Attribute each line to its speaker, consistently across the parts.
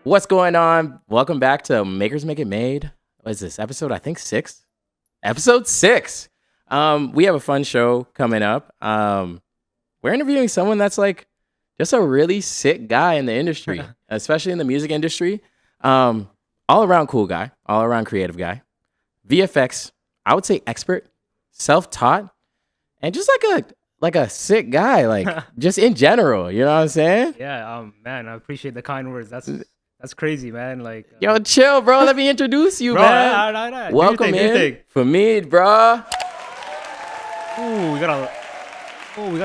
Speaker 1: What's going on? Welcome back to Makers Make It Made. What is this episode? I think 6. Episode 6. We have a fun show coming up. We're interviewing someone that's like just a really sick guy in the industry, especially in the music industry. All around cool guy, all around creative guy. VFX, I would say expert, self-taught, and just like a sick guy, like just in general. You know what I'm saying?
Speaker 2: Yeah, man, I appreciate the kind words. That's crazy, man. Like,
Speaker 1: Yo, chill, bro. Let me introduce you,
Speaker 2: bro,
Speaker 1: man.
Speaker 2: nah.
Speaker 1: Welcome in, Fahmeed, bro.
Speaker 2: Ooh, we got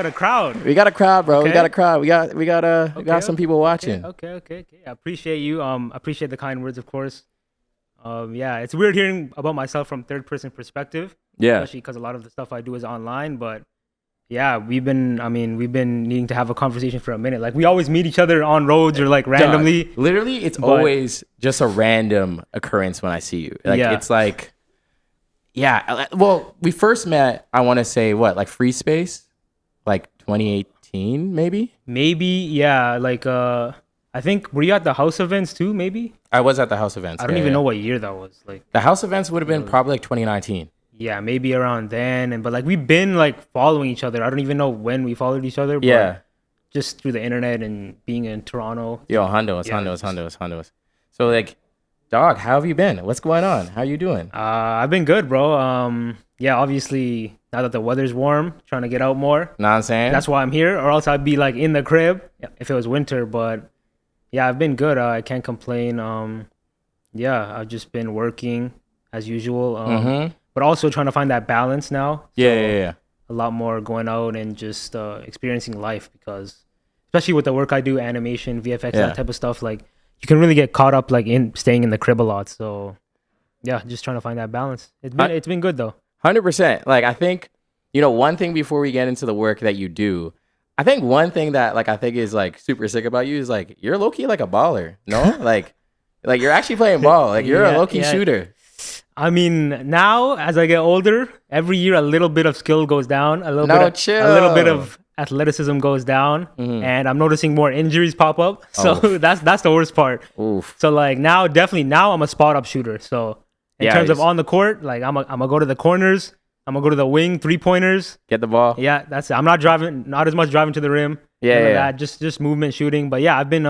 Speaker 2: a crowd.
Speaker 1: We got a crowd, bro.
Speaker 2: Okay.
Speaker 1: We got a crowd. We got some people watching.
Speaker 2: Okay. I appreciate you. Appreciate the kind words, of course. Yeah, it's weird hearing about myself from third person perspective.
Speaker 1: Yeah.
Speaker 2: Especially because a lot of the stuff I do is online, but. Yeah, we've been needing to have a conversation for a minute. Like, we always meet each other on roads or like randomly.
Speaker 1: Dog, literally, it's always just a random occurrence when I see you. Like, It's like, yeah. Well, we first met, I want to say, like Free Space? Like 2018, maybe?
Speaker 2: Maybe, yeah. Like, I think, were you at the house events too, maybe?
Speaker 1: I was at the house events.
Speaker 2: I don't even know what year that was. Like,
Speaker 1: the house events would have been probably like 2019.
Speaker 2: Yeah, maybe around then. But like, we've been like following each other. I don't even know when we followed each other. But
Speaker 1: Yeah.
Speaker 2: just through the internet and being in Toronto.
Speaker 1: Yo, Hondos. So like, dog, how have you been? What's going on? How you doing?
Speaker 2: I've been good, bro. Yeah, obviously now that the weather's warm, trying to get out more.
Speaker 1: Know what I'm saying?
Speaker 2: That's why I'm here, or else I'd be like in the crib if it was winter. But yeah, I've been good. I can't complain. Yeah, I've just been working as usual. But also trying to find that balance now.
Speaker 1: Yeah.
Speaker 2: A lot more going out and just experiencing life, because especially with the work I do, animation, VFX, that type of stuff, like you can really get caught up like in staying in the crib a lot. So yeah, just trying to find that balance. It's been good though.
Speaker 1: 100%. Like, I think, one thing before we get into the work that you do, I think one thing that like I think is like super sick about you is like you're low-key like a baller. No? like you're actually playing ball. Like you're a low-key shooter.
Speaker 2: I mean, now as I get older, every year a little bit of skill goes down, a little bit of athleticism goes down, and I'm noticing more injuries pop up. So that's the worst part.
Speaker 1: Oof.
Speaker 2: So like now I'm a spot up shooter. So in terms of on the court, like I'm gonna go to the corners, I'm gonna go to the wing, 3-pointers.
Speaker 1: Get the ball.
Speaker 2: Yeah, that's it. I'm not as much driving to the rim.
Speaker 1: Yeah.
Speaker 2: Just movement shooting. But yeah, I've been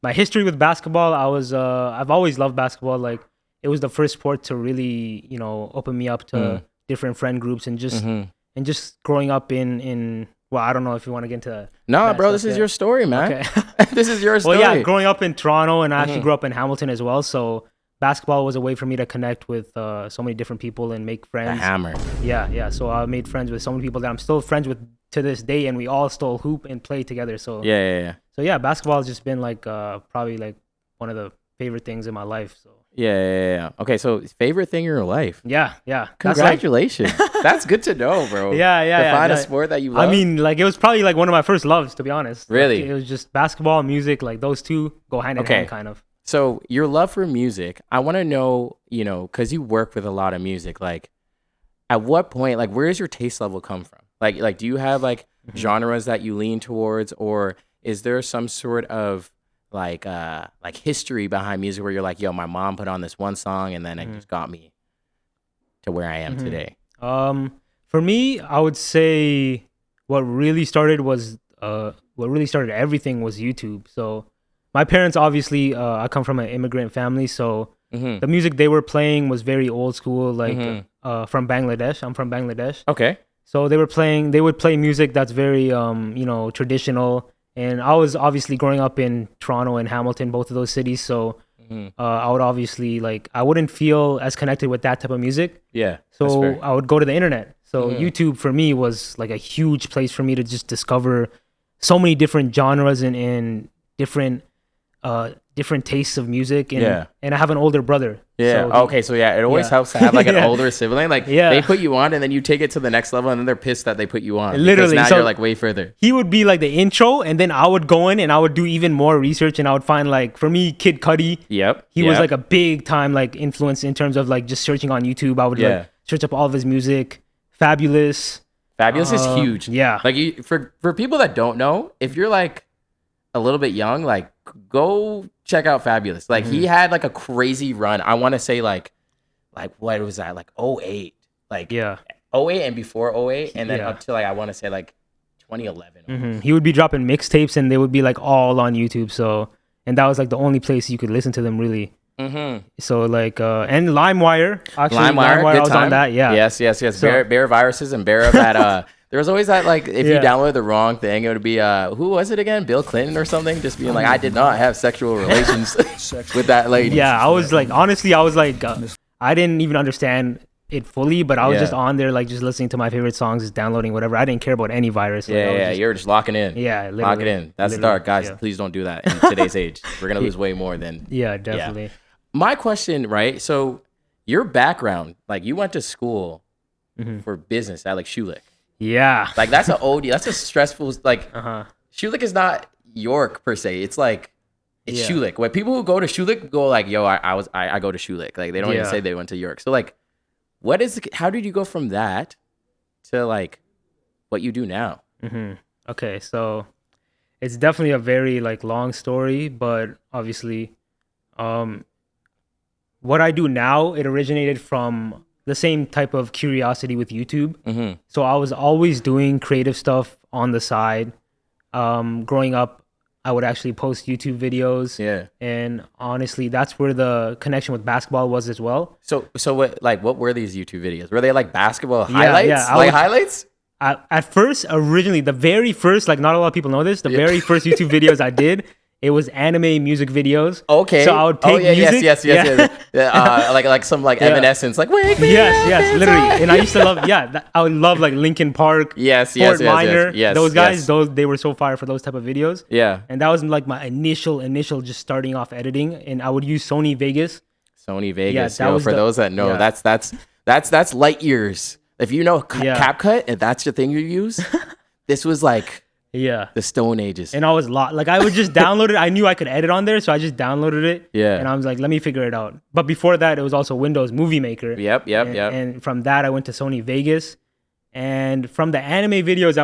Speaker 2: my history with basketball, I've always loved basketball. Like, it was the first sport to really, open me up to different friend groups and just growing up in well, I don't know if you want to get into
Speaker 1: No, bro, this is your story, man.
Speaker 2: Okay.
Speaker 1: This is your story.
Speaker 2: Well, yeah, growing up in Toronto, and I actually grew up in Hamilton as well. So basketball was a way for me to connect with so many different people and make friends.
Speaker 1: The hammer.
Speaker 2: Yeah. So I made friends with so many people that I'm still friends with to this day, and we all still hoop and play together. So
Speaker 1: Yeah.
Speaker 2: So yeah, basketball has just been like probably like one of the favorite things in my life. So
Speaker 1: Yeah. Okay, so favorite thing in your life?
Speaker 2: Yeah.
Speaker 1: Congratulations. That's good to know, bro.
Speaker 2: Yeah.
Speaker 1: To find a sport that you love.
Speaker 2: I mean, like, it was probably like one of my first loves, to be honest.
Speaker 1: Really?
Speaker 2: Like, it was just basketball, music, like those two go hand in hand, kind of.
Speaker 1: So your love for music, I want to know, because you work with a lot of music, like at what point, like where does your taste level come from? Like do you have like genres that you lean towards, or is there some sort of like history behind music where you're like, yo, my mom put on this one song and then it just got me to where I am today?
Speaker 2: For me, I would say what really started everything was YouTube. So my parents, obviously, I come from an immigrant family, so the music they were playing was very old school, like from Bangladesh. I'm from Bangladesh.
Speaker 1: Okay.
Speaker 2: So they would play music that's very traditional. And I was obviously growing up in Toronto and Hamilton, both of those cities. So I would obviously I wouldn't feel as connected with that type of music.
Speaker 1: Yeah.
Speaker 2: So I would go to the internet. So YouTube for me was like a huge place for me to just discover so many different genres and different tastes of music. And I have an older brother.
Speaker 1: Yeah. So it always helps to have like an older sibling. Like they put you on and then you take it to the next level and then they're pissed that they put you on.
Speaker 2: Literally.
Speaker 1: Because now you're like way further.
Speaker 2: He would be like the intro, and then I would go in and I would do even more research, and I would find, like, for me, Kid Cudi. He was like a big time like influence in terms of like just searching on YouTube. I would like search up all of his music. Fabulous is huge. Yeah. Like for people that don't know, if you're like a little bit young, like go
Speaker 1: check out Fabulous. Like he had like a crazy run. I want to say like what was that? Like 08. Like 08 and before 08 and then up to like I want to say like 2011.
Speaker 2: He would be dropping mixtapes and they would be like all on YouTube. So and that was like the only place you could listen to them really. So like and LimeWire. Actually, LimeWire I was on that. Yeah.
Speaker 1: Yes. So, Bear viruses and Bear of that. There was always that like if you download the wrong thing, it would be who was it again? Bill Clinton or something? Just being like, I did not have sexual relations with that lady.
Speaker 2: Yeah, I was like, honestly, I was like, I didn't even understand it fully, but I was just on there like just listening to my favorite songs, just downloading whatever. I didn't care about any virus.
Speaker 1: Like, you're just locking in.
Speaker 2: Yeah, literally.
Speaker 1: Lock it in. That's dark, guys. Please don't do that in today's age. We're gonna lose way more than.
Speaker 2: Yeah, definitely.
Speaker 1: Yeah. My question, right? So your background, like you went to school for business at like Schulich.
Speaker 2: Yeah.
Speaker 1: Like that's an OD. That's a stressful like. Schulich is not York per se. It's like it's Schulich. When people who go to Schulich go like, yo, I go to Schulich. Like they don't even say they went to York. So like, how did you go from that to like what you do now?
Speaker 2: Okay, so it's definitely a very like long story, but obviously, what I do now, it originated from the same type of curiosity with YouTube. So I was always doing creative stuff on the side. Growing up, I would actually post YouTube videos. Yeah. And honestly, that's where the connection with basketball was as well.
Speaker 1: So what were these YouTube videos? Were they like basketball highlights? Yeah, highlights?
Speaker 2: At first, originally, the very first, like not a lot of people know this, the very first YouTube videos I did, it was anime music videos.
Speaker 1: Okay.
Speaker 2: So I would take music.
Speaker 1: Yes. Like some like Evanescence, like wake me up.
Speaker 2: Yes, literally. And I used to love, I would love like Linkin Park, Fort Minor. Those guys, they were so fire for those type of videos. Yeah. And that was like my initial just starting off editing, and I would use Sony Vegas.
Speaker 1: Sony Vegas. Yeah, for those that know, that's light years. If you know CapCut and that's the thing you use, this was like. Yeah, the Stone Ages.
Speaker 2: And I was like I would just download it. I knew I could edit on there, so I just downloaded it. Yeah. And I was like, let me figure it out. But before that, it was also Windows Movie Maker. Yep. And from that, I went to Sony Vegas. And from the anime videos,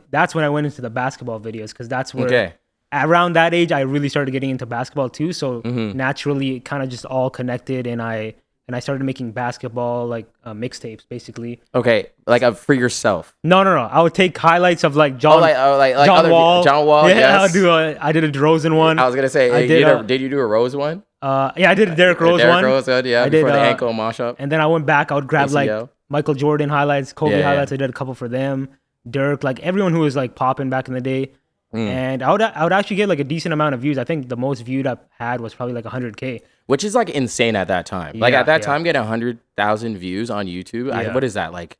Speaker 2: that's when I went into the basketball videos, because that's where around that age I really started getting into basketball too. So naturally, it kind of just all connected, and I started making basketball like mixtapes, basically.
Speaker 1: Okay, like for yourself?
Speaker 2: No. I would take highlights of like John Wall.
Speaker 1: John Wall.
Speaker 2: Yeah,
Speaker 1: yes.
Speaker 2: I did a DeRozan one.
Speaker 1: I was gonna say, did you do a Rose one?
Speaker 2: Yeah, I did a Derrick Rose one.
Speaker 1: Derrick Rose, yeah. Before the ankle mash up.
Speaker 2: And then I went back. I would grab like Michael Jordan highlights, Kobe highlights. I did a couple for them. Dirk, like everyone who was like popping back in the day. And I would actually get like a decent amount of views. I think the most viewed I had was probably like 100K.
Speaker 1: Which is like insane at that time. Like at that time, getting 100,000 views on YouTube. What is that, like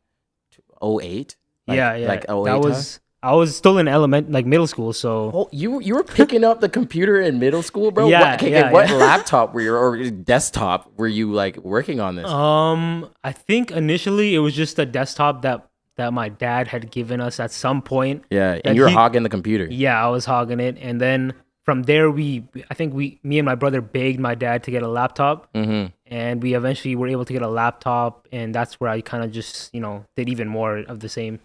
Speaker 1: 08? Like 08
Speaker 2: I was still in middle school. So
Speaker 1: you were picking up the computer in middle school, bro? What laptop were you, or desktop were you like working on this?
Speaker 2: I think initially it was just a desktop that my dad had given us at some point.
Speaker 1: Yeah, and you were hogging the computer.
Speaker 2: Yeah, I was hogging it, and then from there, me and my brother begged my dad to get a laptop, and we eventually were able to get a laptop, and that's where I kind of just, did even more of the same.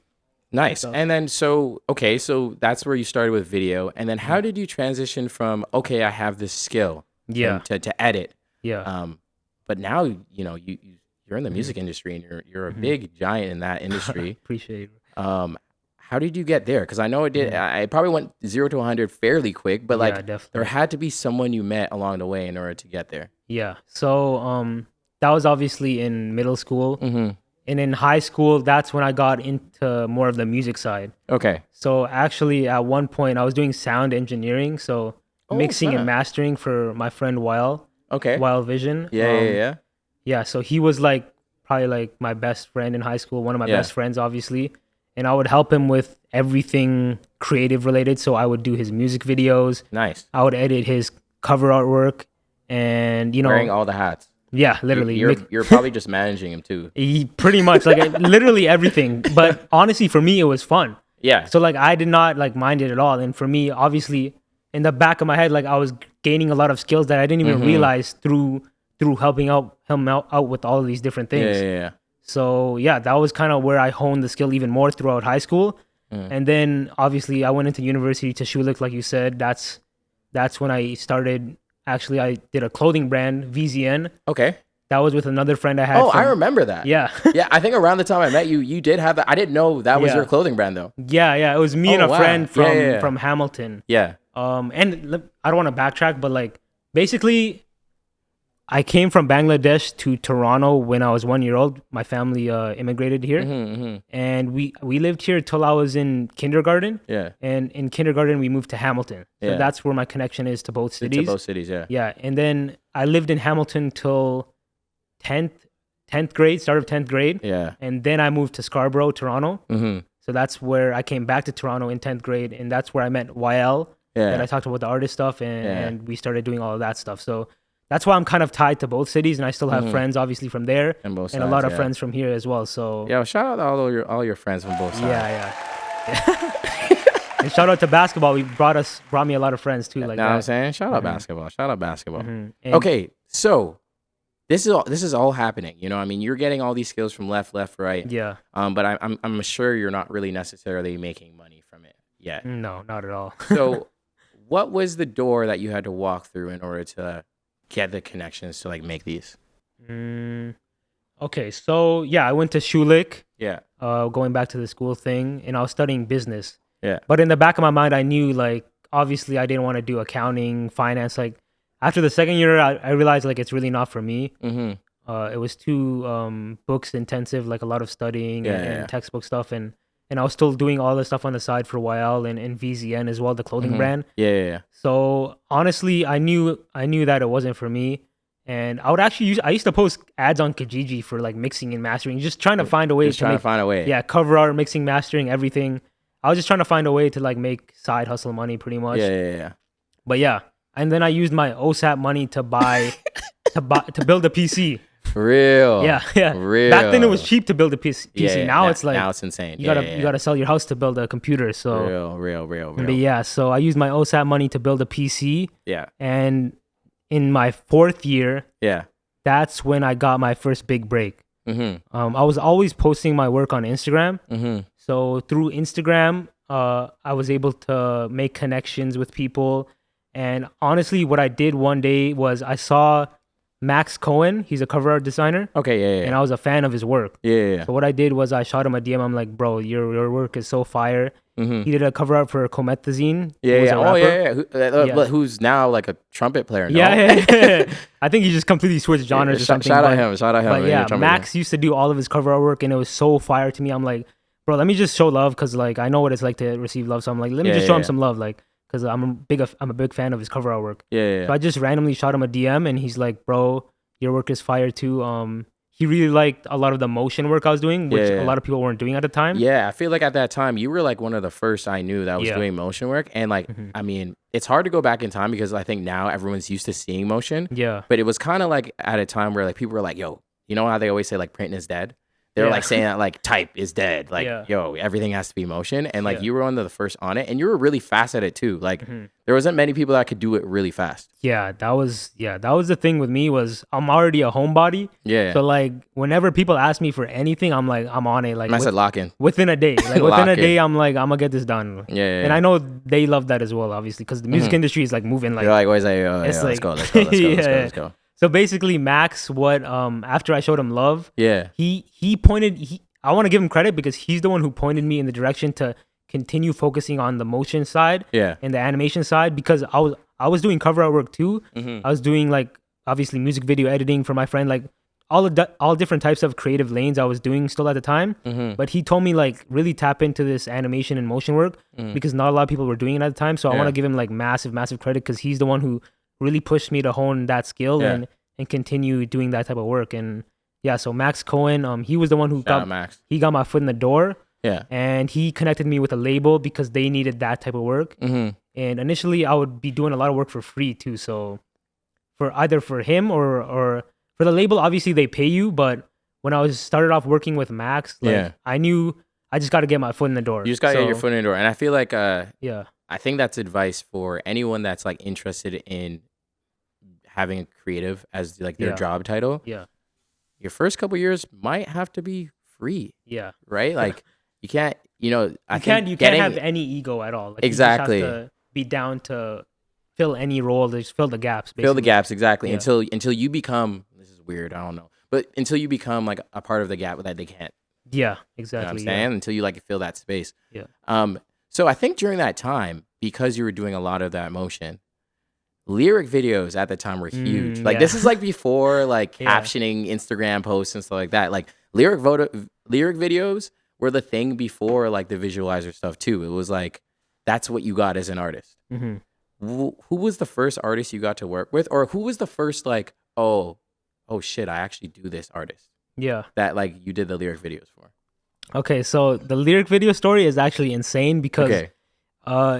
Speaker 1: Nice. And then, so that's where you started with video, and then how did you transition from, okay, I have this skill to edit? Yeah. But now, you're in the music industry, and you're a big giant in that industry.
Speaker 2: Appreciate it.
Speaker 1: How did you get there? Because I know it did. I probably went 0 to 100 fairly quick, but there had to be someone you met along the way in order to get there.
Speaker 2: Yeah. So that was obviously in middle school, and in high school, that's when I got into more of the music side. Okay. So actually, at one point, I was doing sound engineering, so mixing and mastering for my friend Weil. Okay. Weil Vision.
Speaker 1: Yeah.
Speaker 2: Yeah. So he was like probably like my best friend in high school, one of my best friends, obviously. And I would help him with everything creative related. So I would do his music videos. Nice. I would edit his cover artwork, and
Speaker 1: wearing all the hats.
Speaker 2: Yeah, literally.
Speaker 1: You're probably just managing him too.
Speaker 2: Pretty much, like literally everything. But honestly, for me, it was fun. Yeah. So like I did not like mind it at all. And for me, obviously, in the back of my head, like I was gaining a lot of skills that I didn't even realize through helping him out with all of these different things. Yeah. So yeah, that was kind of where I honed the skill even more throughout high school. And then obviously I went into university to Schulich, like you said. That's when I started Actually, I did a clothing brand, VZN.
Speaker 1: Okay.
Speaker 2: That was with another friend I had.
Speaker 1: Oh, I remember that.
Speaker 2: Yeah.
Speaker 1: Yeah, I think around the time I met you, you did have that. I didn't know that was your clothing brand though.
Speaker 2: Yeah. It was me and a friend from Hamilton.
Speaker 1: Yeah.
Speaker 2: And I don't want to backtrack, but like basically, I came from Bangladesh to Toronto when I was 1 year old. My family immigrated here, and we lived here till I was in kindergarten.
Speaker 1: Yeah.
Speaker 2: And in kindergarten, we moved to Hamilton. So that's where my connection is to both cities.
Speaker 1: To both cities, yeah.
Speaker 2: Yeah, and then I lived in Hamilton till 10th grade, start of 10th grade.
Speaker 1: Yeah.
Speaker 2: And then I moved to Scarborough, Toronto. So that's where I came back to Toronto in 10th grade, and that's where I met YL. Yeah. And I talked about the artist stuff, and we started doing all of that stuff. So that's why I'm kind of tied to both cities, and I still have friends obviously from there, and a lot of friends from here as well. So
Speaker 1: shout out to all your friends from both sides.
Speaker 2: Yeah. And shout out to basketball. Brought me a lot of friends too. Like
Speaker 1: know what I'm saying? Shout out basketball. Shout out basketball. Okay, so this is all happening. You know, I mean, you're getting all these skills from left, right.
Speaker 2: Yeah.
Speaker 1: But I'm sure you're not really necessarily making money from it yet.
Speaker 2: No, not at all.
Speaker 1: So, what was the door that you had to walk through in order to get the connections to like make these?
Speaker 2: Okay, so yeah, I went to Schulich.
Speaker 1: Yeah.
Speaker 2: Going back to the school thing, and I was studying business.
Speaker 1: Yeah.
Speaker 2: But in the back of my mind, I knew like obviously I didn't want to do accounting, finance. Like after the second year, I realized like it's really not for me. It was too books intensive, like a lot of studying and textbook stuff, and I was still doing all the stuff on the side for YL and VZN as well, the clothing brand.
Speaker 1: Yeah.
Speaker 2: So honestly, I knew that it wasn't for me, and I would actually I used to post ads on Kijiji for like mixing and mastering, just trying to find a way Yeah, cover art, mixing, mastering, everything. I was just trying to find a way to like make side hustle money, pretty much.
Speaker 1: Yeah.
Speaker 2: But yeah, and then I used my OSAP money to buy to build a PC.
Speaker 1: Real.
Speaker 2: Yeah.
Speaker 1: Real.
Speaker 2: Back then it was cheap to build a PC. Now it's like
Speaker 1: now it's insane.
Speaker 2: You gotta sell your house to build a computer. So
Speaker 1: real.
Speaker 2: But yeah, so I used my OSAP money to build a PC.
Speaker 1: Yeah.
Speaker 2: And in my 4th year,
Speaker 1: yeah,
Speaker 2: that's when I got my first big break. I was always posting my work on Instagram. So through Instagram, I was able to make connections with people. And honestly, what I did one day was I saw Max Cohen. He's a cover art designer.
Speaker 1: Okay, yeah.
Speaker 2: And I was a fan of his work.
Speaker 1: Yeah.
Speaker 2: So what I did was I shot him a DM. I'm like, bro, your work is so fire. He did a cover art for Comethazine.
Speaker 1: Yeah. Who's now like a trumpet player? No?
Speaker 2: Yeah. I think he just completely switched genres or something.
Speaker 1: Shout out him.
Speaker 2: But yeah, Max used to do all of his cover art work, and it was so fire to me. I'm like, bro, let me just show love, because like I know what it's like to receive love. So I'm like, let me just show him some love, like, because I'm a big fan of his cover art work.
Speaker 1: Yeah.
Speaker 2: So I just randomly shot him a DM, and he's like, bro, your work is fire too. He really liked a lot of the motion work I was doing, which a lot of people weren't doing at the time.
Speaker 1: Yeah, I feel like at that time, you were like one of the first I knew that was doing motion work. And like, I mean, it's hard to go back in time because I think now everyone's used to seeing motion.
Speaker 2: Yeah.
Speaker 1: But it was kind of like at a time where like people were like, yo, you know how they always say like printing is dead? They were like saying that like type is dead. Like, yo, everything has to be motion. And like you were one of the first on it, and you were really fast at it too. Like there wasn't many people that could do it really fast.
Speaker 2: Yeah, that was the thing with me, was I'm already a homebody.
Speaker 1: Yeah.
Speaker 2: So like whenever people ask me for anything, I'm like, I'm on it. Like
Speaker 1: I said lock in.
Speaker 2: Within a day. Like within a day, I'm like, I'm gonna get this done.
Speaker 1: Yeah.
Speaker 2: And I know they love that as well, obviously, because the music industry is like moving like.
Speaker 1: You're like always like, let's go.
Speaker 2: So basically, Max, after I showed him love, he pointed. I want to give him credit because he's the one who pointed me in the direction to continue focusing on the motion side and the animation side, because I was doing cover art work too. I was doing like obviously music video editing for my friend, like all different types of creative lanes I was doing still at the time. But he told me like really tap into this animation and motion work because not a lot of people were doing it at the time. So I want to give him like massive credit, because he's the one who really pushed me to hone that skill and continue doing that type of work. And yeah, so Max Cohen, he was the one who got my foot in the door.
Speaker 1: Yeah.
Speaker 2: And he connected me with a label because they needed that type of work. And initially I would be doing a lot of work for free too. So for either for him or for the label, obviously they pay you. But when I started off working with Max, like I knew I just got to get my foot in the door.
Speaker 1: You just got to get your foot in the door. And I feel like, I think that's advice for anyone that's like interested in having a creative as like their job title.
Speaker 2: Yeah.
Speaker 1: Your first couple years might have to be free.
Speaker 2: Yeah.
Speaker 1: Right? Like you can't, you can't
Speaker 2: have any ego at all. Like,
Speaker 1: exactly.
Speaker 2: You just have to be down to fill any role. They just fill the gaps. Basically.
Speaker 1: Fill the gaps, exactly.
Speaker 2: Yeah.
Speaker 1: Until you become, this is weird, I don't know, but until you become like a part of the gap that they can't.
Speaker 2: Yeah,
Speaker 1: You know
Speaker 2: exactly.
Speaker 1: what I'm saying? Until you like fill that space.
Speaker 2: Yeah.
Speaker 1: So I think during that time, because you were doing a lot of that motion, lyric videos at the time were huge. Like
Speaker 2: yeah.
Speaker 1: this is like before like
Speaker 2: Yeah.
Speaker 1: captioning Instagram posts and stuff like that. Like lyric videos were the thing before like the visualizer stuff too. It was like that's what you got as an artist.
Speaker 2: Mm-hmm.
Speaker 1: Who was the first artist you got to work with, or who was the first like oh shit, I actually do this artist
Speaker 2: Yeah.
Speaker 1: that like you did the lyric videos for?
Speaker 2: Okay, so the lyric video story is actually insane because
Speaker 1: Okay.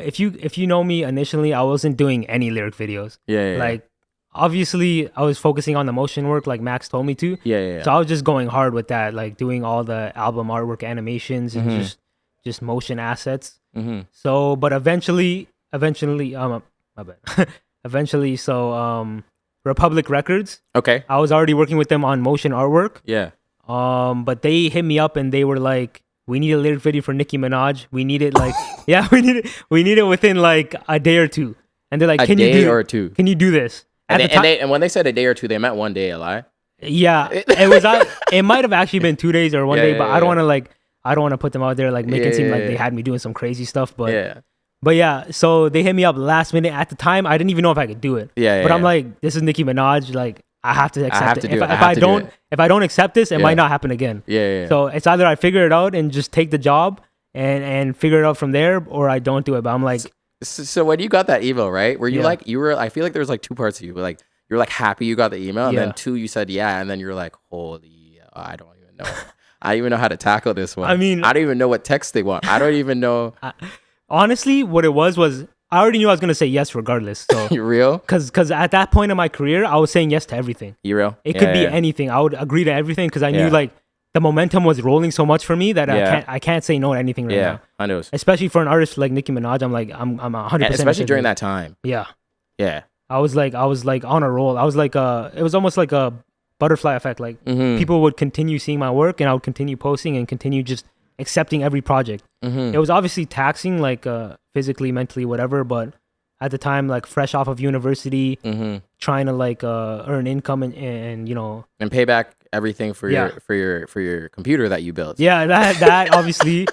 Speaker 2: if you know me initially, I wasn't doing any lyric videos.
Speaker 1: Yeah.
Speaker 2: Like obviously I was focusing on the motion work like Max told me to.
Speaker 1: Yeah.
Speaker 2: So I was just going hard with that, like doing all the album artwork animations and just motion assets.
Speaker 1: Mm-hmm.
Speaker 2: So but eventually my bad. Eventually Republic Records,
Speaker 1: Okay.
Speaker 2: I was already working with them on motion artwork.
Speaker 1: Yeah.
Speaker 2: But they hit me up and they were like, we need a lyric video for Nicki Minaj. We need it like, yeah, we need it within like a day or two. And they're like, can you do this?
Speaker 1: And when they said a day or two, they meant one day, a lie?
Speaker 2: Yeah, it might have actually been 2 days or one day, but I don't want to put them out there like make it seem like they had me doing some crazy stuff. But yeah, so they hit me up last minute. At the time, I didn't even know if I could do it. But I'm like, this is Nicki Minaj. Like, I have to accept it. If I don't accept this, it might not happen again. So it's either I figure it out and just take the job and figure it out from there, or I don't do it. But I'm like,
Speaker 1: so when you got that email, right? Were you like I feel like there was like two parts of you, but like you're like happy you got the email, and then two, you said yeah, and then you're like, holy, I don't even know. I don't even know how to tackle this one.
Speaker 2: I mean,
Speaker 1: I don't even know what text they want. I don't even know.
Speaker 2: Honestly, what it was I already knew I was gonna say yes regardless. So
Speaker 1: you real?
Speaker 2: Because at that point in my career, I was saying yes to everything.
Speaker 1: You real?
Speaker 2: It could be anything. I would agree to everything because I knew like the momentum was rolling so much for me that I can't say no to anything right now.
Speaker 1: I know.
Speaker 2: Especially for an artist like Nicki Minaj, I'm like I'm 100%.
Speaker 1: Especially during that time.
Speaker 2: Yeah.
Speaker 1: Yeah.
Speaker 2: I was like on a roll. I was like it was almost like a butterfly effect. Like people would continue seeing my work and I would continue posting and continue just accepting every project. It was obviously taxing, like physically, mentally, whatever, but at the time, like fresh off of university, trying to like earn income and you know,
Speaker 1: and pay back everything for your computer that you built.
Speaker 2: Yeah, that obviously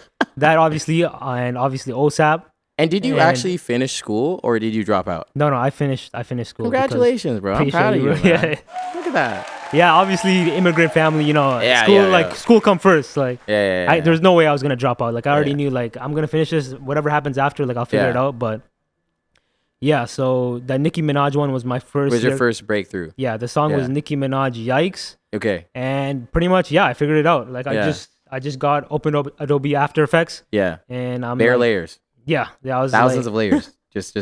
Speaker 2: and obviously OSAP.
Speaker 1: And did you actually finish school or did you drop out?
Speaker 2: No, I finished school.
Speaker 1: Congratulations, bro. I'm proud of you, man. Yeah. Look at that.
Speaker 2: Yeah, obviously immigrant family, you know, school come first. Like,
Speaker 1: yeah.
Speaker 2: There's no way I was gonna drop out. Like, I already knew, like, I'm gonna finish this. Whatever happens after, like, I'll figure it out. But yeah, so that Nicki Minaj one was my first.
Speaker 1: Was your first breakthrough?
Speaker 2: Yeah, the song was Nicki Minaj, Yikes.
Speaker 1: Okay.
Speaker 2: And pretty much, I figured it out. Like, I just opened up Adobe After Effects.
Speaker 1: Yeah.
Speaker 2: And I'm
Speaker 1: bare layers.
Speaker 2: Yeah, I was
Speaker 1: thousands of layers. Just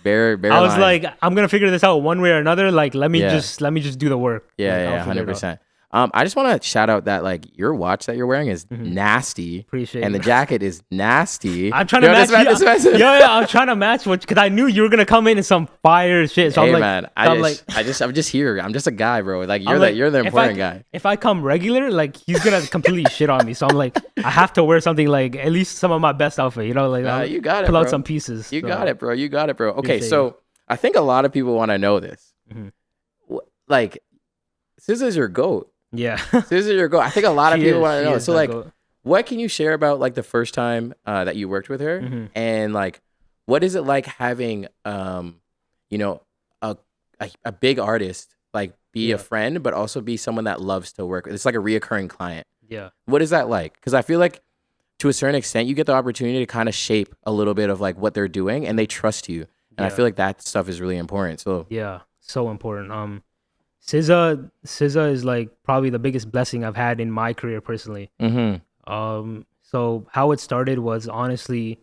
Speaker 1: bare.
Speaker 2: I was like, I'm gonna figure this out one way or another. Like, let me just do the work.
Speaker 1: Yeah, 100%. I just want to shout out that like your watch that you're wearing is nasty.
Speaker 2: Appreciate it.
Speaker 1: And the jacket is nasty.
Speaker 2: I'm trying to match. I'm trying to match because I knew you were gonna come in and some fire shit. So
Speaker 1: hey,
Speaker 2: I'm like,
Speaker 1: man, I'm just here. I'm just a guy, bro. Like you're the important guy.
Speaker 2: If I come regular, like he's gonna completely shit on me. So I'm like, I have to wear something like at least some of my best outfit. You know, like
Speaker 1: you got it.
Speaker 2: Pull out some pieces.
Speaker 1: You got it, bro. Okay, so I think a lot of people want to know this. Like, SZA's your GOAT.
Speaker 2: Yeah.
Speaker 1: SZA's your GOAT. I think a lot of people want to know. So like, what can you share about like the first time that you worked with her, and like, what is it like having you know, a big artist like be a friend, but also be someone that loves to work with? It's like a reoccurring client.
Speaker 2: Yeah.
Speaker 1: What is that like? Because I feel like to a certain extent, you get the opportunity to kind of shape a little bit of like what they're doing, and they trust you. And I feel like that stuff is really important. So
Speaker 2: yeah, so important. SZA is like probably the biggest blessing I've had in my career personally. So how it started was honestly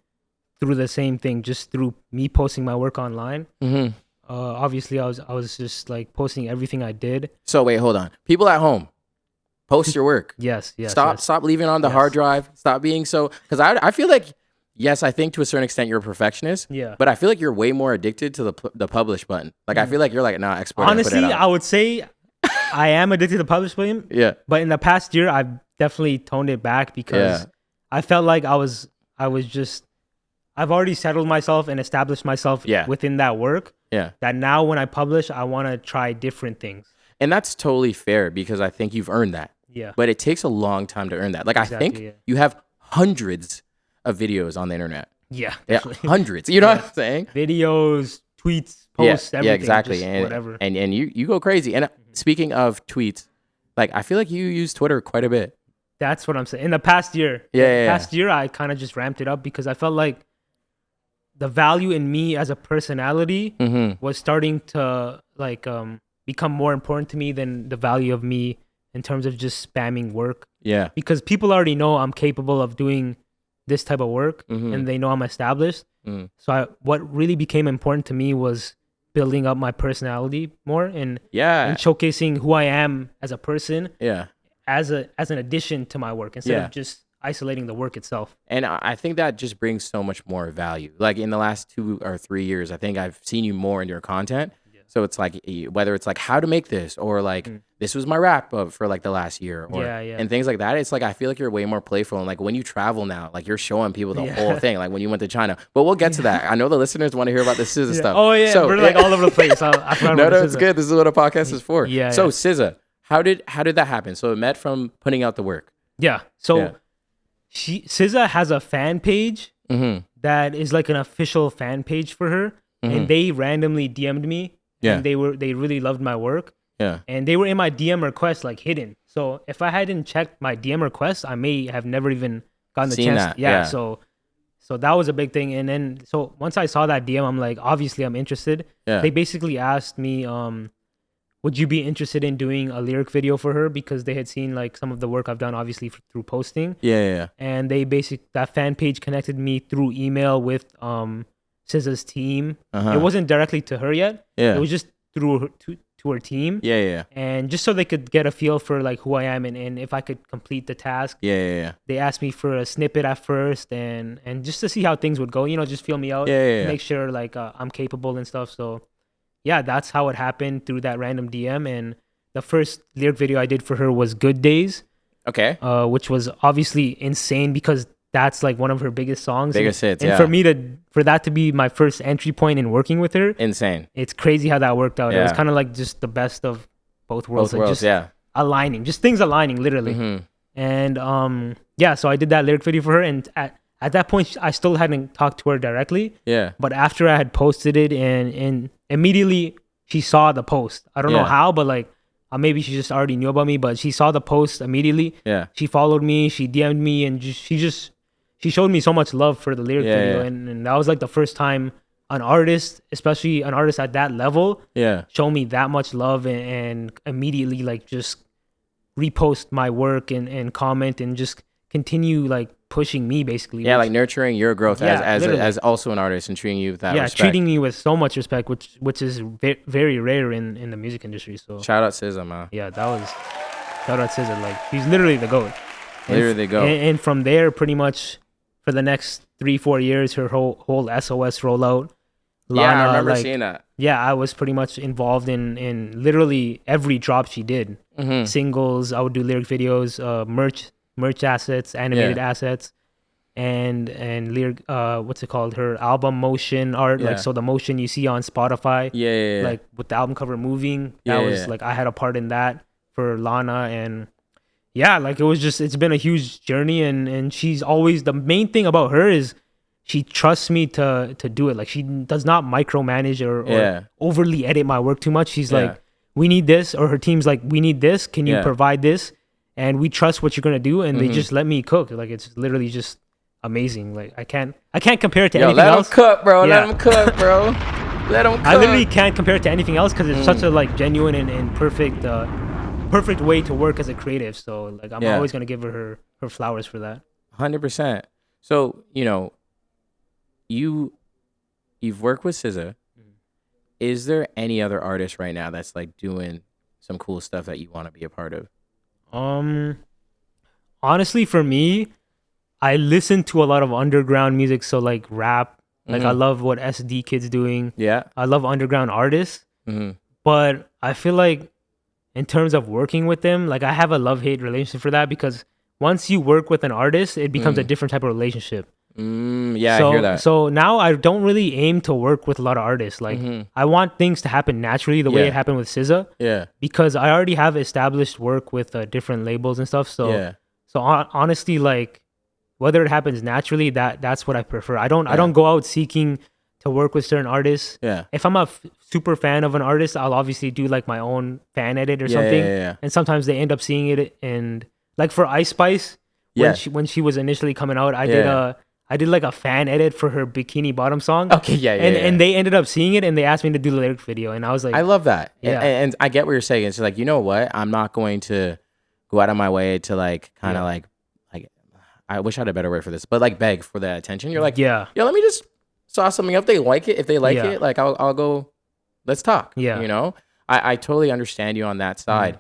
Speaker 2: through the same thing, just through me posting my work online. Obviously, I was just like posting everything I did.
Speaker 1: So wait, hold on. People at home, post your work.
Speaker 2: Yes.
Speaker 1: Stop leaving it on the hard drive. Stop being so, because I feel like, yes, I think to a certain extent you're a perfectionist.
Speaker 2: Yeah.
Speaker 1: But I feel like you're way more addicted to the publish button. Like I feel like you're like, nah, export.
Speaker 2: Honestly, I would say I am addicted to the publish button.
Speaker 1: Yeah.
Speaker 2: But in the past year, I've definitely toned it back because I felt like I was just I've already settled myself and established myself within that work.
Speaker 1: Yeah.
Speaker 2: That now when I publish, I want to try different things.
Speaker 1: And that's totally fair because I think you've earned that.
Speaker 2: Yeah.
Speaker 1: But it takes a long time to earn that. Like, exactly, I think you have hundreds of videos on the internet.
Speaker 2: Yeah.
Speaker 1: Hundreds. You know what I'm saying?
Speaker 2: Videos, tweets, posts, everything.
Speaker 1: Yeah, exactly.
Speaker 2: And
Speaker 1: whatever. And you go crazy. And speaking of tweets, like, I feel like you use Twitter quite a bit.
Speaker 2: That's what I'm saying. In the past year. Past year, I kind of just ramped it up because I felt like the value in me as a personality was starting to like become more important to me than the value of me in terms of just spamming work. Yeah. Because people already know I'm capable of doing this type of work and they know I'm established. So what really became important to me was building up my personality more and showcasing who I am as a person. Yeah. As an addition to my work instead of just isolating the work itself. And
Speaker 1: I think that just brings so much more value. Like in the last 2 or 3 years, I think I've seen you more in your content. So it's like, whether it's like how to make this or like this was my rap for like the last year or and things like that. It's like, I feel like you're way more playful. And like when you travel now, like you're showing people the whole thing. Like when you went to China, but we'll get to that. I know the listeners want to hear about the SZA stuff.
Speaker 2: Oh yeah. So, we're like all over the place.
Speaker 1: No, it's good. This is what a podcast is for. Yeah. So SZA, how did that happen? So it met from putting out the work.
Speaker 2: Yeah. So SZA has a fan page that is like an official fan page for her. And they randomly DM'd me. Yeah. And they really loved my work. Yeah. And they were in my DM request, like hidden. So if I hadn't checked my DM request, I may have never even gotten the chance. That. Yeah. So that was a big thing. And then so once I saw that DM, I'm like, obviously I'm interested. Yeah. They basically asked me, would you be interested in doing a lyric video for her? Because they had seen like some of the work I've done, obviously through posting. Yeah. And that fan page connected me through email with SZA's team. It wasn't directly to her yet. Yeah. It was just through her, to her team. Yeah. And just so they could get a feel for like who I am and if I could complete the task. Yeah. They asked me for a snippet at first and just to see how things would go, just feel me out. Make sure like I'm capable and stuff. So yeah, that's how it happened through that random DM. And the first lyric video I did for her was Good Days. Okay. Which was obviously insane because that's like one of her biggest songs. Biggest hits, and for that to be my first entry point in working with her. Insane. It's crazy how that worked out. Yeah. It was kind of like just the best of both worlds. Aligning. Just things aligning, literally. And so I did that lyric video for her. And at that point, I still hadn't talked to her directly. Yeah. But after I had posted it and immediately she saw the post. I don't know how, but like maybe she just already knew about me, but she saw the post immediately. Yeah. She followed me, she DM'd me, and she showed me so much love for the lyric video. And that was like the first time an artist, especially an artist at that level, showed me that much love and immediately like just repost my work and comment and just continue like pushing me basically. Yeah, like nurturing your growth as also an artist and treating you with that respect. Yeah, treating me with so much respect, which is very rare in the music industry. So shout out SZA, man. Yeah, shout out SZA. Like she's literally the GOAT. Literally the GOAT. And from there, pretty much for the next 3-4 years, her whole SOS rollout. LANA, I remember seeing that. Yeah, I was pretty much involved in literally every drop she did. Singles, I would do lyric videos, merch assets, animated assets, and lyric what's it called? Her album motion art, like so the motion you see on Spotify. Yeah. Like with the album cover moving. That was like I had a part in that for LANA and yeah, like it's been a huge journey and she's always, the main thing about her is she trusts me to do it. Like she does not micromanage or overly edit my work too much. She's like, we need this, or her team's like, we need this. Can you provide this? And we trust what you're gonna do, and they just let me cook. Like it's literally just amazing. Like I can't compare it to anything else. Let them cook, bro. Let them cook, bro. Let them cook. I literally can't compare it to anything else because it's such a like genuine and perfect way to work as a creative. So like I'm always gonna give her flowers for that. 100%. So you've worked with SZA. Is there any other artist right now that's like doing some cool stuff that you want to be a part of? Honestly, for me, I listen to a lot of underground music, so like rap. Like I love what SD Kid's doing. Yeah, I love underground artists. But I feel like in terms of working with them, like I have a love-hate relationship for that because once you work with an artist, it becomes a different type of relationship.
Speaker 1: Yeah,
Speaker 2: So,
Speaker 1: I hear that.
Speaker 2: So now I don't really aim to work with a lot of artists. Like I want things to happen naturally the way it happened with SZA.
Speaker 1: Yeah.
Speaker 2: Because I already have established work with different labels and stuff. So honestly, like whether it happens naturally, that's what I prefer. I don't go out seeking to work with certain artists.
Speaker 1: Yeah.
Speaker 2: If I'm a super fan of an artist, I'll obviously do like my own fan edit or something.
Speaker 1: Yeah.
Speaker 2: And sometimes they end up seeing it. And like for Ice Spice, when she was initially coming out, I did like a fan edit for her Bikini Bottom song.
Speaker 1: Okay,
Speaker 2: And they ended up seeing it and they asked me to do the lyric video. And I was like,
Speaker 1: I love that.
Speaker 2: Yeah.
Speaker 1: And I get what you're saying. It's like, you know what? I'm not going to go out of my way to like kind of like I wish I had a better word for this, but like beg for that attention. You're like, yo, let me just sauce something up. They like it. If they like it, like I'll go, let's talk.
Speaker 2: Yeah.
Speaker 1: You know? I totally understand you on that side.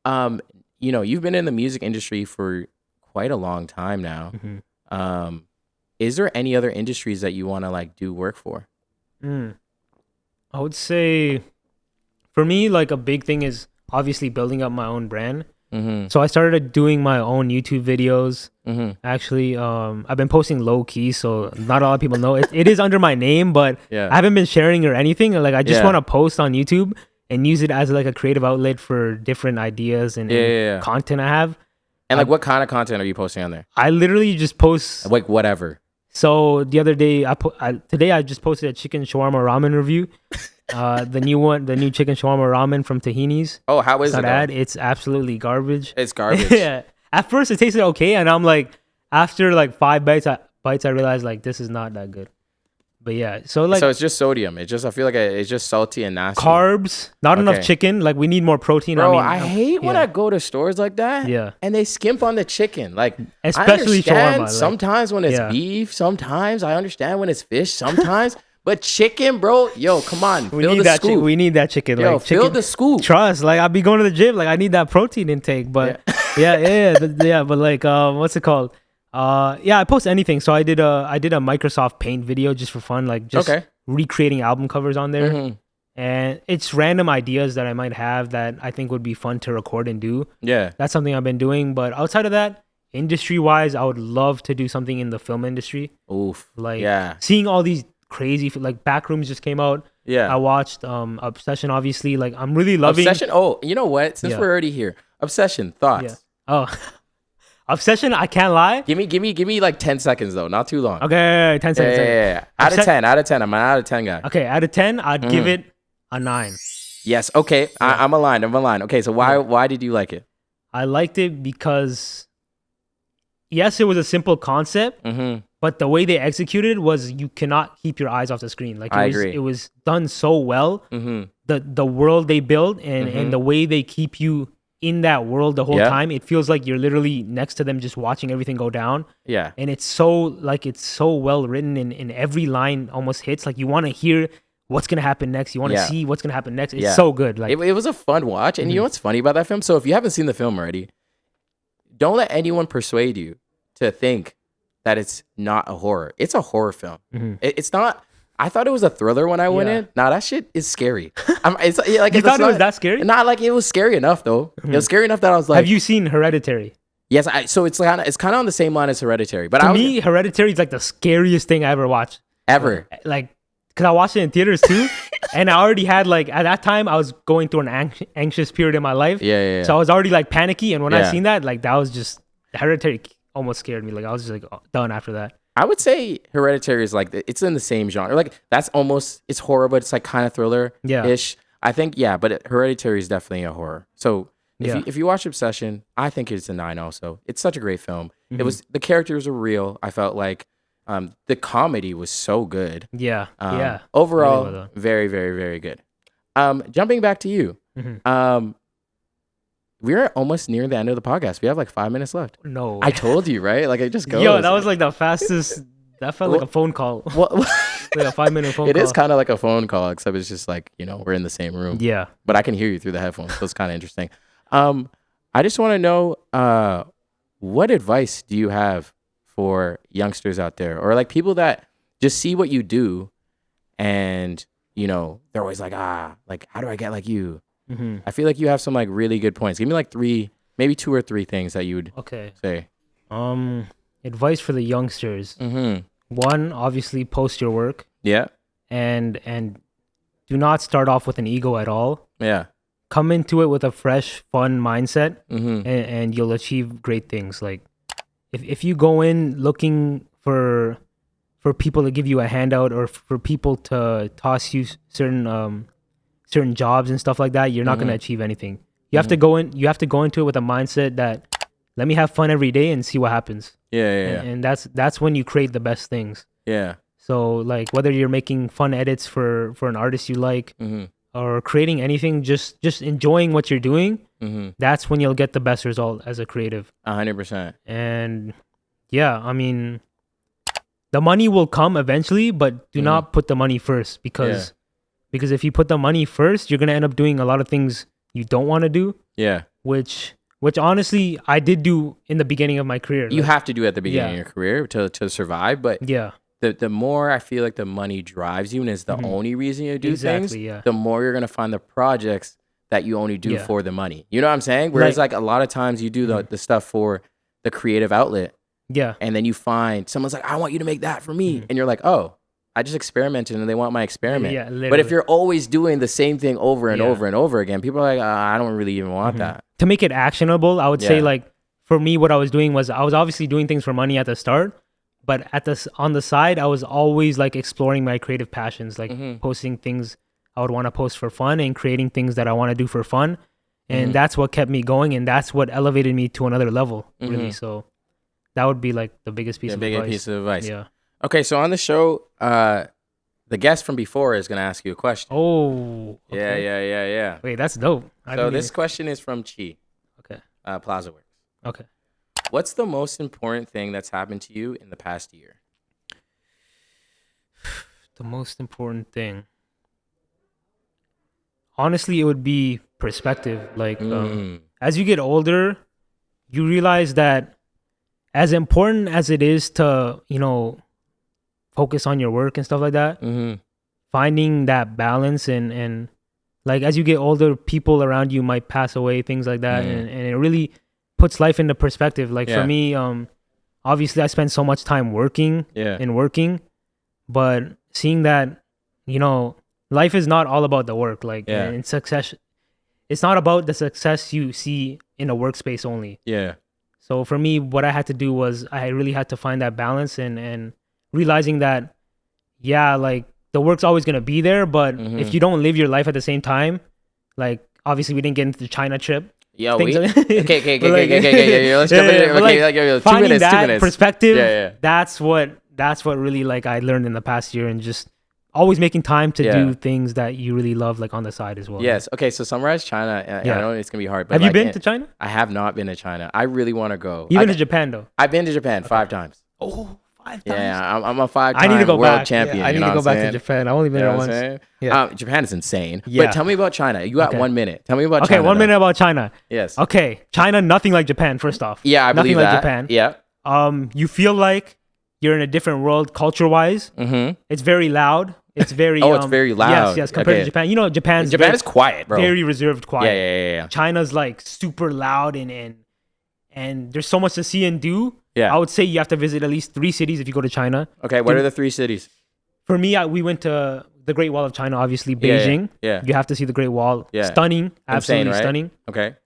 Speaker 1: You know, you've been in the music industry for quite a long time now. Is there any other industries that you want to like do work for?
Speaker 2: I would say for me, like a big thing is obviously building up my own brand. So I started doing my own YouTube videos. Actually, I've been posting low key, so not a lot of people know it. It is under my name, but I haven't been sharing or anything. Like I just want to post on YouTube and use it as like a creative outlet for different ideas and content I have.
Speaker 1: And like, what kind of content are you posting on there?
Speaker 2: I literally just post
Speaker 1: like whatever.
Speaker 2: So the other day, today I just posted a chicken shawarma ramen review. The new chicken shawarma ramen from Tahini's.
Speaker 1: Oh, how is it?
Speaker 2: It's absolutely garbage.
Speaker 1: It's garbage.
Speaker 2: Yeah. At first it tasted okay, and I'm like, after like 5 bites, I realized like this is not that good. But yeah, so
Speaker 1: it's just sodium. I feel like it's just salty and nasty.
Speaker 2: Carbs, not enough chicken. Like we need more protein.
Speaker 1: Bro, I hate when I go to stores like that.
Speaker 2: Yeah.
Speaker 1: And they skimp on the chicken. Like,
Speaker 2: especially shawarma.
Speaker 1: Sometimes when it's beef, sometimes I understand when it's fish, sometimes. But chicken, bro, yo, come on.
Speaker 2: We need that chicken.
Speaker 1: Yo,
Speaker 2: like,
Speaker 1: fill the scoop.
Speaker 2: Trust, like I'll be going to the gym. Like I need that protein intake. But yeah. But like, what's it called? I post anything. So I did a Microsoft Paint video just for fun, like just recreating album covers on there. And it's random ideas that I might have that I think would be fun to record and do. Yeah. That's something I've been doing. But outside of that, industry wise, I would love to do something in the film industry.
Speaker 1: Oof.
Speaker 2: Like seeing all these crazy, like Backrooms just came out. Yeah. I watched Obsession, obviously. Like I'm really loving
Speaker 1: Obsession. Oh, you know what? Since we're already here, Obsession, thoughts.
Speaker 2: Yeah. Oh. Obsession, I can't lie.
Speaker 1: Give me like 10 seconds though, not too long.
Speaker 2: Okay, 10 seconds.
Speaker 1: Yeah. Out of 10. I'm an out of 10 guy.
Speaker 2: Okay, out of 10, I'd give it a 9.
Speaker 1: Yes. Okay. Yeah. I'm aligned. Okay. So why did you like it?
Speaker 2: I liked it because yes, it was a simple concept, but the way they executed was you cannot keep your eyes off the screen. Like
Speaker 1: I agree.
Speaker 2: It was done so well. The world they built and the way they keep you in that world the whole time, it feels like you're literally next to them just watching everything go down. Yeah. And it's so well written and every line almost hits. Like you want to hear what's going to happen next. You want to see what's going to happen next. It's so good. Like
Speaker 1: it was a fun watch. And you know what's funny about that film? So if you haven't seen the film already, don't let anyone persuade you to think that it's not a horror. It's a horror film. It's not. I thought it was a thriller when I went in. Nah, that shit is scary. It's like
Speaker 2: you thought it was that scary?
Speaker 1: Not like it was scary enough though. It was scary enough that I was like,
Speaker 2: have you seen Hereditary?
Speaker 1: Yes. So it's kind of on the same line as Hereditary. But
Speaker 2: to me, Hereditary is like the scariest thing I ever watched.
Speaker 1: Ever.
Speaker 2: Like, cause I watched it in theaters too, and I already had like at that time I was going through an anxious period in my life. Yeah. So I was already like panicky, and when I seen that, like that was just Hereditary almost scared me. Like I was just like done after that.
Speaker 1: I would say Hereditary is like, it's in the same genre. Like that's almost, it's horror, but it's like kind of thriller-ish. I think, but Hereditary is definitely a horror. So if you watch Obsession, I think it's a 9 also. It's such a great film. The characters are real. I felt like the comedy was so good. Overall, really well, very, very, very good. Jumping back to you. We're almost near the end of the podcast. We have like 5 minutes left.
Speaker 2: No.
Speaker 1: I told you, right? Like it just goes.
Speaker 2: Yo, that was like the fastest. That felt like a phone call. Like a 5-minute phone call.
Speaker 1: It is kind of like a phone call, except it's just like, we're in the same room. Yeah. But I can hear you through the headphones. So it's kind of interesting. I just want to know, what advice do you have for youngsters out there? Or like people that just see what you do and, they're always like, like, how do I get like you? I feel like you have some like really good points. Give me like 3, maybe 2 or 3 things that you would say.
Speaker 2: Advice for the youngsters. one, obviously post your work.
Speaker 1: Yeah.
Speaker 2: And do not start off with an ego at all.
Speaker 1: Yeah.
Speaker 2: Come into it with a fresh, fun mindset,
Speaker 1: Mm-hmm.
Speaker 2: and you'll achieve great things. Like if you go in looking for people to give you a handout or for people to toss you certain jobs and stuff like that, you're not going to achieve anything. You have to go in. You have to go into it with a mindset that let me have fun every day and see what happens.
Speaker 1: Yeah.
Speaker 2: And that's when you create the best things.
Speaker 1: Yeah.
Speaker 2: So like whether you're making fun edits for an artist you like, or creating anything, just enjoying what you're doing, that's when you'll get the best result as a creative.
Speaker 1: 100%.
Speaker 2: And yeah, I mean, the money will come eventually, but do not put the money first because if you put the money first, you're gonna end up doing a lot of things you don't want to do. Yeah. Which honestly I did do in the beginning of my career.
Speaker 1: You have to do at the beginning of your career to survive, but the more I feel like the money drives you and is the only reason you do things, the more you're gonna find the projects that you only do for the money. You know what I'm saying? Whereas like a lot of times you do the stuff for the creative outlet. Yeah. And then you find someone's like, I want you to make that for me. And you're like, oh, I just experimented and they want my experiment. Yeah, literally. But if you're always doing the same thing over and over and over again, people are like, I don't really even want that.
Speaker 2: To make it actionable, I would say like for me, what I was doing was I was obviously doing things for money at the start, but on the side, I was always like exploring my creative passions, like posting things I would want to post for fun and creating things that I want to do for fun. And that's what kept me going. And that's what elevated me to another level, really. So that would be like the biggest piece of advice.
Speaker 1: Piece of advice.
Speaker 2: Yeah.
Speaker 1: Okay, so on the show, the guest from before is going to ask you a question.
Speaker 2: Oh.
Speaker 1: Okay. Yeah.
Speaker 2: Wait, that's dope.
Speaker 1: So this question is from Chi.
Speaker 2: Okay.
Speaker 1: Plaza Works.
Speaker 2: Okay.
Speaker 1: What's the most important thing that's happened to you in the past year?
Speaker 2: The most important thing. Honestly, it would be perspective. Like, as you get older, you realize that as important as it is to, focus on your work and stuff like that, finding that balance and like as you get older, people around you might pass away, things like that. And it really puts life into perspective. Like for me, obviously I spend so much time working and working, but seeing that, life is not all about the work. Like in success, it's not about the success you see in a workspace only. Yeah. So for me, what I had to do was I really had to find that balance and realizing that, like the work's always going to be there, but if you don't live your life at the same time, like obviously we didn't get into the China trip.
Speaker 1: Yeah, okay. Let's jump in. Okay, like, 2 minutes.
Speaker 2: That perspective, that's what really like I learned in the past year, and just always making time to do things that you really love, like on the side as well.
Speaker 1: Yes. Okay. So summarize China. I know it's gonna be hard, but
Speaker 2: have you been to China?
Speaker 1: I have not been to China. I really want to go.
Speaker 2: You've been to Japan though?
Speaker 1: I've been to Japan 5 times.
Speaker 2: Oh, 5 times.
Speaker 1: Yeah, I'm a 5-time world champion.
Speaker 2: Yeah, I need to go back to Japan. I've only been there once.
Speaker 1: Yeah. Japan is insane. Yeah. But tell me about China. You got 1 minute. Tell me about China.
Speaker 2: Okay, 1 minute about China.
Speaker 1: Yes.
Speaker 2: Okay, China, nothing like Japan. First off.
Speaker 1: Yeah, I believe that.
Speaker 2: Nothing like Japan. Yeah. You feel like you're in a different world culture-wise. It's very loud. It's very
Speaker 1: it's very loud.
Speaker 2: Yes, compared to Japan. Japan
Speaker 1: is quiet, bro.
Speaker 2: Very reserved, quiet.
Speaker 1: Yeah.
Speaker 2: China's like super loud and there's so much to see and do.
Speaker 1: Yeah.
Speaker 2: I would say you have to visit at least 3 cities if you go to China.
Speaker 1: Okay, what are the 3 cities?
Speaker 2: For me, we went to the Great Wall of China, obviously Beijing.
Speaker 1: Yeah.
Speaker 2: You have to see the Great Wall. Yeah. Stunning, absolutely insane, right? Stunning.
Speaker 1: Okay.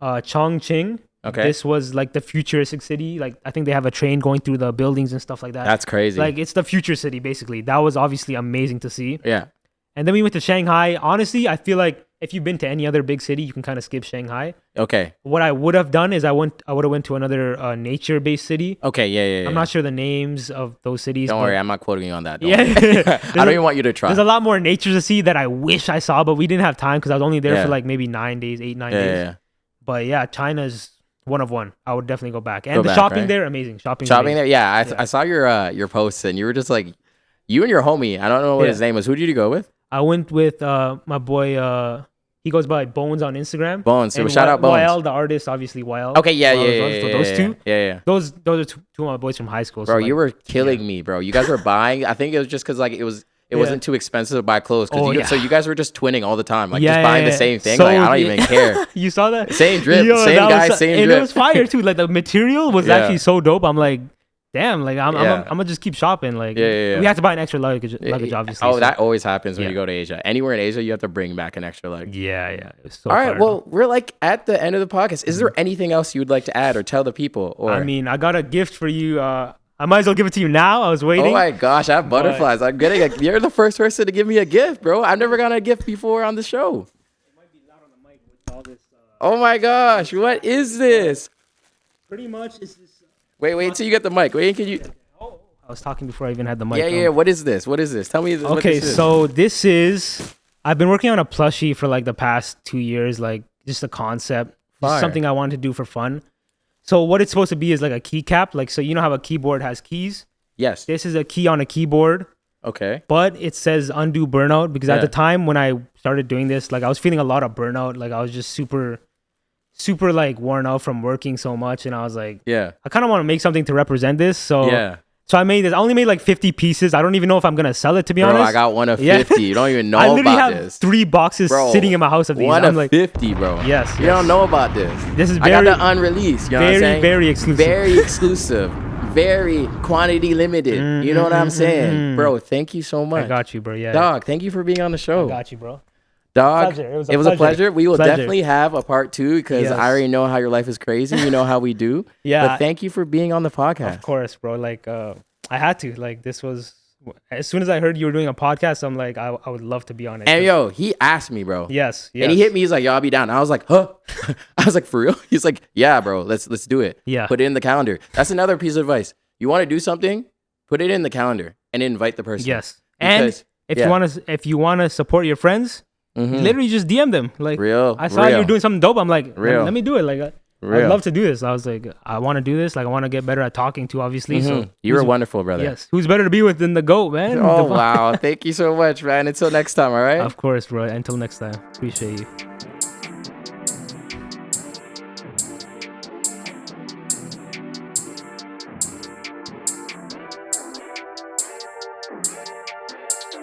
Speaker 2: Chongqing. Okay. This was like the futuristic city. Like I think they have a train going through the buildings and stuff like that.
Speaker 1: That's crazy.
Speaker 2: Like it's the future city basically. That was obviously amazing to see.
Speaker 1: Yeah.
Speaker 2: And then we went to Shanghai. Honestly, I feel like if you've been to any other big city, you can kind of skip Shanghai.
Speaker 1: Okay.
Speaker 2: What I would have done is I would have went to another nature-based city.
Speaker 1: Okay. Yeah.
Speaker 2: I'm not sure the names of those cities.
Speaker 1: Don't worry, I'm not quoting you on that. I don't even want you to try.
Speaker 2: There's a lot more nature to see that I wish I saw, but we didn't have time because I was only there for like maybe 9 days, 8, 9 days. Yeah. But yeah, China's one of one. I would definitely go back. And the shopping there, amazing. Shopping
Speaker 1: there, yeah. I saw your posts and you were just like, you and your homie. I don't know what his name was. Who did you go with?
Speaker 2: I went with my boy. He goes by Bones on Instagram.
Speaker 1: Bones. So shout out Bones.
Speaker 2: YL, the artist, obviously YL.
Speaker 1: Okay, yeah.
Speaker 2: So those two.
Speaker 1: Yeah.
Speaker 2: Those are two of my boys from high school.
Speaker 1: Bro, so you were killing me, bro. You guys were buying. I think it was just because like it wasn't too expensive to buy clothes. So you guys were just twinning all the time, like just buying the same thing. So, like I don't even care.
Speaker 2: You saw that?
Speaker 1: Same drip, same guy, same drip.
Speaker 2: And it was fire too. Like the material was actually so dope. I'm like, damn, like I'm gonna just keep shopping. Like we have to buy an extra luggage obviously.
Speaker 1: Oh,
Speaker 2: so.
Speaker 1: that always happens when you go to Asia. Anywhere in Asia, you have to bring back an extra leg.
Speaker 2: Yeah. It was so
Speaker 1: all right,
Speaker 2: fire,
Speaker 1: well, we're like at the end of the podcast. Is there anything else you would like to add or tell the people? Or
Speaker 2: I mean, I got a gift for you. I might as well give it to you now. I was waiting.
Speaker 1: Oh my gosh, I have butterflies. I'm getting you're the first person to give me a gift, bro. I've never gotten a gift before on the show. It might be loud on the mic with all this. Oh my gosh, what is this?
Speaker 2: Pretty much, it's this.
Speaker 1: Wait until you get the mic. Wait, can you?
Speaker 2: I was talking before I even had the mic.
Speaker 1: Yeah. What is this? What is this? Tell me.
Speaker 2: Okay, so this is. I've been working on a plushie for like the past 2 years, like just a concept, just something I wanted to do for fun. So what it's supposed to be is like a keycap. Like, so you know how a keyboard has keys?
Speaker 1: Yes.
Speaker 2: This is a key on a keyboard.
Speaker 1: Okay.
Speaker 2: But it says undo burnout because at the time when I started doing this, like I was feeling a lot of burnout. Like I was just super like worn out from working so much. And I was like, I kind of want to make something to represent this. So So I made this. I only made like 50 pieces. I don't even know if I'm going to sell it, to be honest.
Speaker 1: I got one of 50. You don't even know
Speaker 2: I literally
Speaker 1: about
Speaker 2: have
Speaker 1: this.
Speaker 2: 3 boxes sitting in my house of these.
Speaker 1: One
Speaker 2: I'm
Speaker 1: of 50, bro.
Speaker 2: Yes.
Speaker 1: You don't know about this.
Speaker 2: This is
Speaker 1: I got the unreleased. You know what I'm saying?
Speaker 2: Very exclusive.
Speaker 1: Very exclusive. Very quantity limited. You know what I'm saying? Bro, thank you so much.
Speaker 2: I got you, bro. Yeah.
Speaker 1: Dog, thank you for being on the show.
Speaker 2: I got you, bro.
Speaker 1: Dog, it was a pleasure. We will definitely have a part 2 because I already know how your life is crazy. You know how we do. But thank you for being on the podcast.
Speaker 2: Of course, bro. Like, I had to. Like, this was... As soon as I heard you were doing a podcast, I'm like, I would love to be on it.
Speaker 1: And yo, he asked me, bro.
Speaker 2: Yes.
Speaker 1: And he hit me. He's like, yo, I'll be down. I was like, huh? I was like, for real? He's like, yeah, bro. Let's do it.
Speaker 2: Yeah.
Speaker 1: Put it in the calendar. That's another piece of advice. You want to do something? Put it in the calendar and invite the person.
Speaker 2: Yes. Because, and if you want to support your friends, literally just DM them. Like, I saw you were doing something dope. I'm like, let me do it. Like, I'd love to do this. I was like, I want to do this. Like, I want to get better at talking too, obviously. So
Speaker 1: you were wonderful, brother.
Speaker 2: Yes. Who's better to be with than the GOAT, man?
Speaker 1: Oh, wow. Thank you so much, man. Until next time, all right?
Speaker 2: Of course, bro. Until next time. Appreciate you.